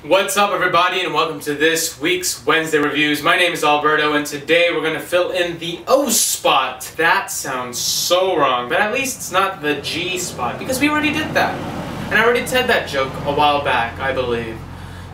What's up, everybody, and welcome to this week's Wednesday Reviews. My name is Alberto, and today we're going to fill in the O spot. That sounds so wrong, but at least it's not the G spot, because we already did that. And I already said that joke a while back, I believe.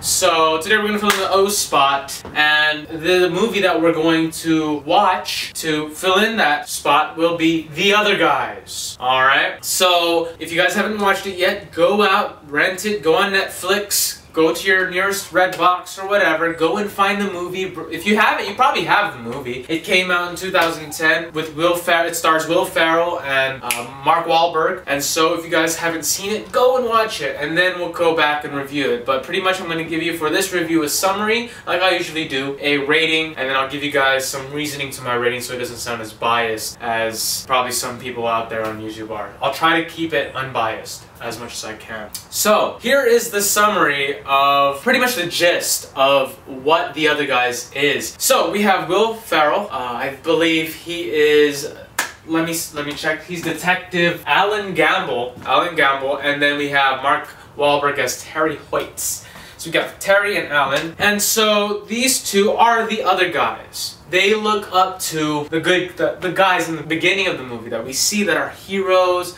So today we're going to fill in the O spot, and the movie that we're going to watch to fill in that spot will be The Other Guys. Alright? So if you guys haven't watched it yet, go out, rent it, go on Netflix. Go to your nearest Redbox or whatever, go and find the movie. If you haven't, you probably have the movie. It came out in 2010 with Will Ferrell. It stars Will Ferrell and Mark Wahlberg. And so if you guys haven't seen it, go and watch it. And then we'll go back and review it. But pretty much I'm going to give you, for this review, a summary, like I usually do, a rating, and then I'll give you guys some reasoning to my rating so it doesn't sound as biased as probably some people out there on YouTube are. I'll try to keep it unbiased as much as I can. So, here is the summary of pretty much the gist of what The Other Guys is. So, we have Will Ferrell. I believe he is, let me check, he's Detective Alan Gamble, and then we have Mark Wahlberg as Terry Hoyts. So we got Terry and Alan, and so these two are the other guys. They look up to the guys in the beginning of the movie that we see that are heroes.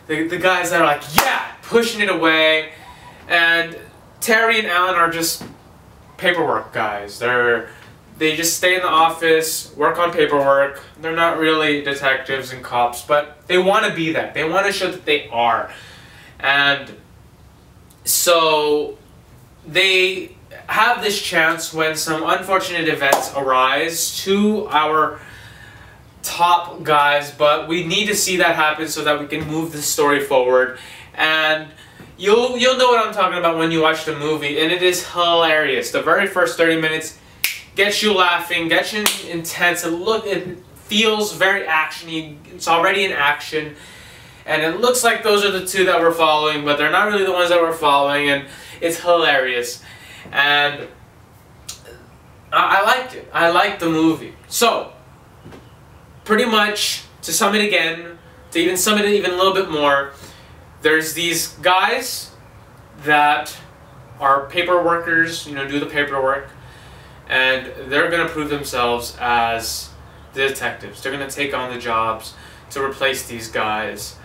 The guys that are like, yeah, pushing it away. And Terry and Alan are just paperwork guys. They just stay in the office, work on paperwork. They're not really detectives and cops, but they want to be that. They want to show that they are. And so they have this chance when some unfortunate events arise to our top guys, but we need to see that happen so that we can move the story forward. And you'll know what I'm talking about when you watch the movie, and it is hilarious. The very first 30 minutes gets you laughing, gets you intense. It feels very actiony. It's already in action, and it looks like those are the two that we're following, but they're not really the ones that we're following, and it's hilarious. And I liked it. I liked the movie. So pretty much, to sum it again, to even sum it even a little bit more, there's these guys that are paper workers, do the paperwork, and they're going to prove themselves as the detectives. They're going to take on the jobs to replace these guys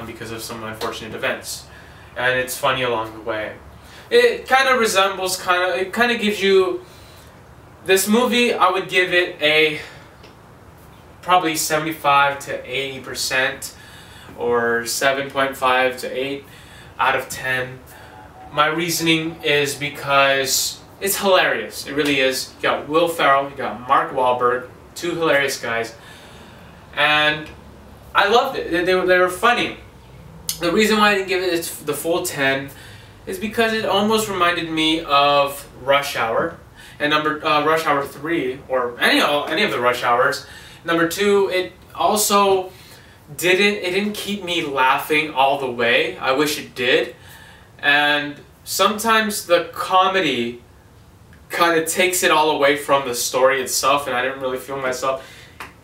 because of some unfortunate events. And it's funny along the way. It kind of resembles, it kind of gives you, this movie, I would give it a probably 75 to 80%, or 7.5 to 8 out of 10. My reasoning is because it's hilarious. It really is. You got Will Ferrell, you got Mark Wahlberg, two hilarious guys, and I loved it. They were funny. The reason why I didn't give it the full 10 is because it almost reminded me of Rush Hour, and Rush Hour 3, or any of the Rush Hours. Number 2, it also didn't keep me laughing all the way. I wish it did. And sometimes the comedy kind of takes it all away from the story itself, and I didn't really feel myself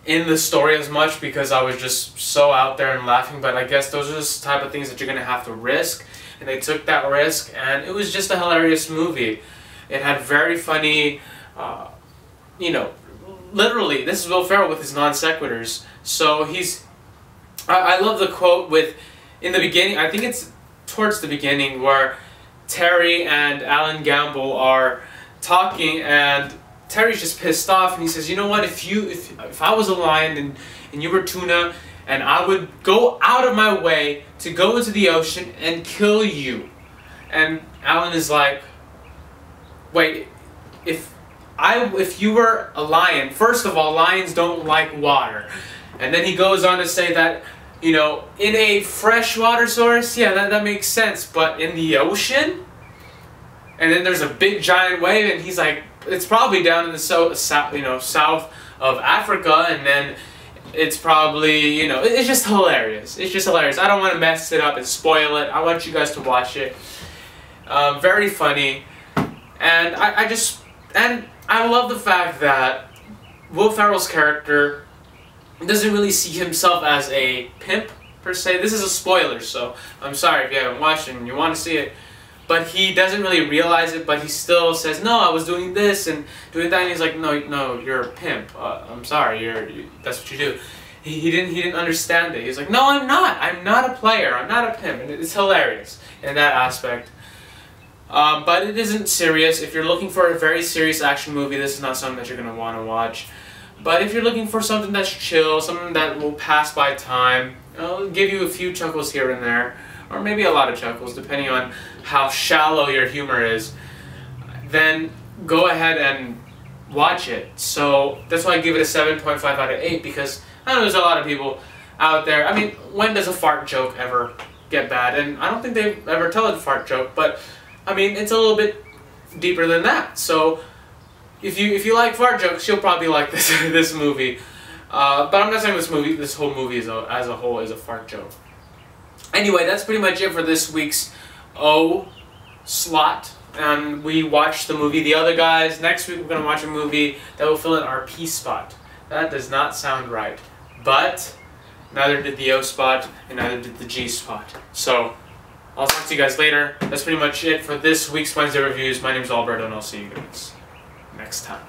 in the story as much because I was just so out there and laughing. But I guess those are the type of things that you're going to have to risk, and they took that risk, and it was just a hilarious movie. It had very funny, literally, this is Will Ferrell with his non sequiturs. So I love the quote in the beginning, I think it's towards the beginning, where Terry and Alan Gamble are talking, and Terry's just pissed off, and he says, you know what, if I was a lion and you were tuna, and I would go out of my way to go into the ocean and kill you. And Alan is like, wait, if you were a lion, first of all, lions don't like water. And then he goes on to say that, in a freshwater source, yeah, that makes sense, but in the ocean? And then there's a big giant wave, and he's like, it's probably down in the south of Africa, and then it's probably, it's just hilarious. It's just hilarious. I don't want to mess it up and spoil it. I want you guys to watch it. Very funny. And I love the fact that Will Ferrell's character doesn't really see himself as a pimp, per se. This is a spoiler, so I'm sorry if you haven't watched it and you want to see it. but he doesn't really realize it, but he still says, no, I was doing this and doing that, and he's like, no, you're a pimp. I'm sorry, that's what you do. He didn't understand it. He's like, no, I'm not a player, I'm not a pimp, and it's hilarious in that aspect. But it isn't serious. If you're looking for a very serious action movie, this is not something that you're going to want to watch. But if you're looking for something that's chill, something that will pass by time, it'll give you a few chuckles here and there, or maybe a lot of chuckles, depending on how shallow your humor is, then go ahead and watch it. So that's why I give it a 7.5 out of 8, because I know there's a lot of people out there. I mean, when does a fart joke ever get bad? And I don't think they ever tell a fart joke, but I mean, it's a little bit deeper than that. So if you like fart jokes, you'll probably like this movie. But I'm not saying this whole movie as a whole is a fart joke. Anyway, that's pretty much it for this week's O slot. And we watched the movie The Other Guys. Next week we're going to watch a movie that will fill in our P spot. That does not sound right. But neither did the O spot and neither did the G spot. So I'll talk to you guys later. That's pretty much it for this week's Wednesday Reviews. My name is Alberto, and I'll see you guys next time.